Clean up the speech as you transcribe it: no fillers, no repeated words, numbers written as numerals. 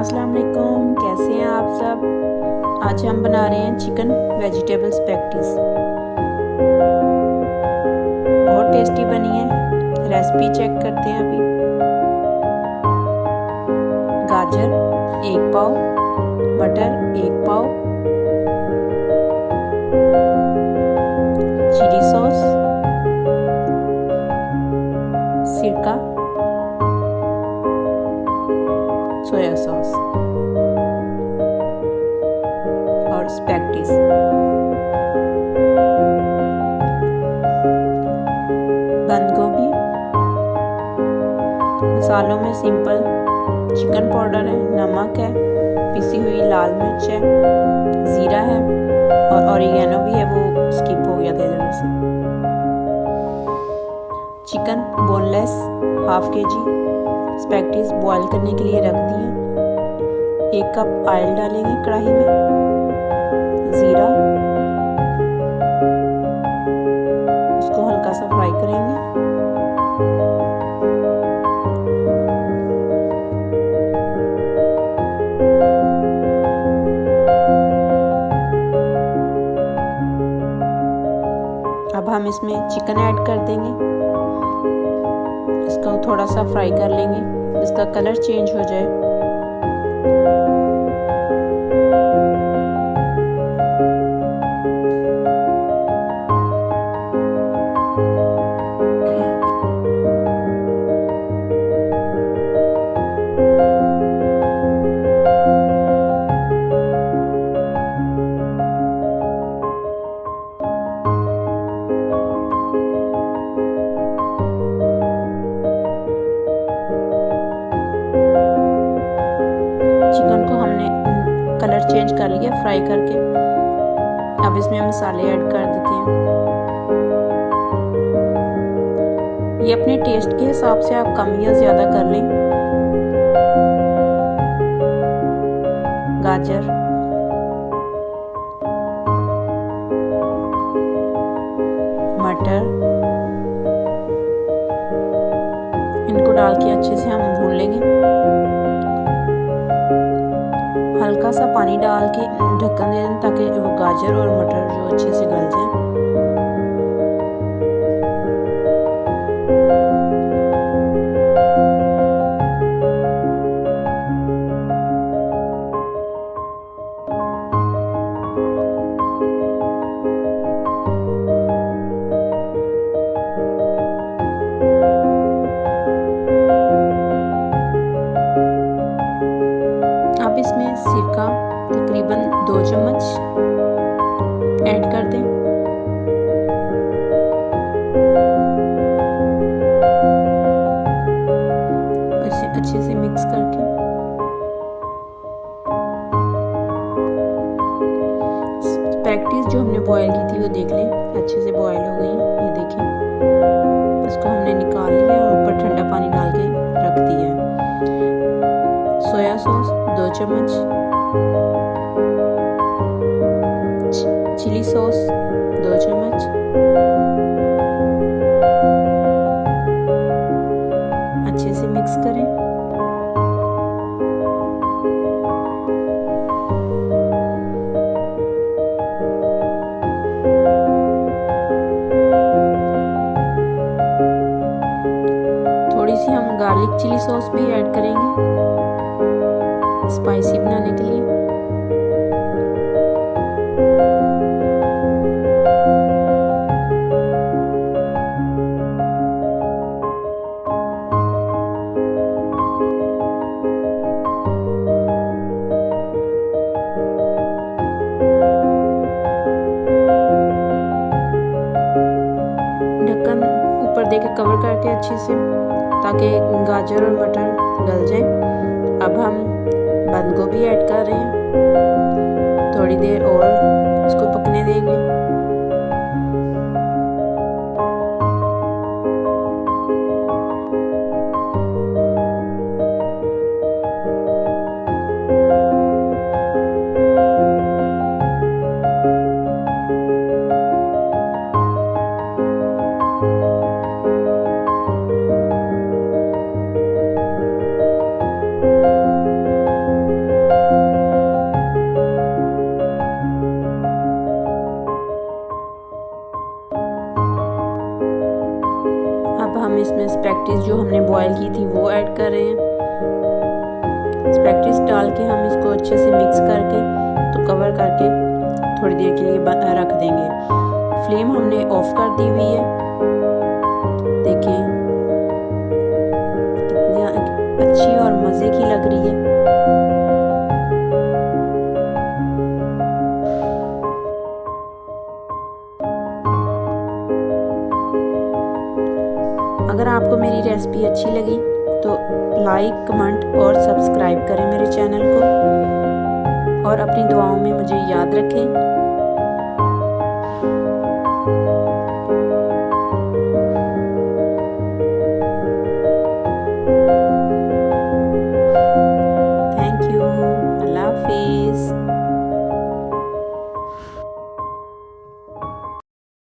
अस्सलाम वालेकुम, कैसे हैं आप सब। आज हम बना रहे हैं चिकन वेजिटेबल स्पैगेटीज। बहुत टेस्टी बनी है। रेसिपी चेक करते हैं अभी। गाजर 1 पाव, मटर 1 पाव, चिली सॉस, सिरका, सोया सॉस और स्पैगेटीज। बंद गोभी। मसालों में सिंपल चिकन पाउडर है, नमक है, पिसी हुई लाल मिर्च है, ज़ीरा है और ऑरिगेनो भी है, वो स्किप हो गया था इधर से। Chicken boneless 1/2 kg। Spaghettis boil करने के लिए रख दिए। 1 कप ऑयल डालेंगे कढ़ाई में, ज़ीरा, उसको हल्का सा फ्राई करेंगे। अब हम इसमें चिकन ऐड कर देंगे। इसको थोड़ा सा फ्राई कर लेंगे, इसका कलर चेंज हो जाए। चिकन को हमने कलर चेंज कर लिया फ्राई करके। अब इसमें मसाले ऐड कर देते हैं। ये अपने टेस्ट के हिसाब से आप कम या ज़्यादा कर लें। गाजर, मटर, इनको डाल के अच्छे से हम भून लेंगे। हल्का सा पानी डाल के ढक्कन दे दें ताकि वो गाजर और मटर जो अच्छे से गल जाए। अब इसमें सिरका तकरीबन 2 चम्मच ऐड कर दें। इसे अच्छे से मिक्स करके स्पैगेटीज जो हमने बॉयल की थी वो देख लें, अच्छे से बॉयल हो गई। ये देखिए, इसको हमने निकाल लिया और ऊपर ठंडा पानी डाल के रख दिया है। सोया सॉस 2 चम्मच, चिली सॉस 2 चम्मच, अच्छे से मिक्स करें। थोड़ी सी हम गार्लिक चिली सॉस भी ऐड करेंगे स्पाइसी बनाने के लिए। ढक्कन ऊपर देके कवर करके अच्छे से, ताकि गाजर और मटर गल जाए। अब हम बंद गोभी ऐड कर रहे हैं। थोड़ी देर और इसको पकने देंगे। स्पैगेटीज डाल के हम इसको अच्छे से मिक्स करके तो कवर करके थोड़ी देर के लिए रख देंगे। फ्लेम हमने ऑफ कर दी हुई है। देखिए कितनी अच्छी और मज़े की लग रही है। अगर आपको मेरी रेसिपी अच्छी लगी तो लाइक, कमेंट और सब्सक्राइब करें मेरे चैनल को, और अपनी दुआओं में मुझे याद रखें।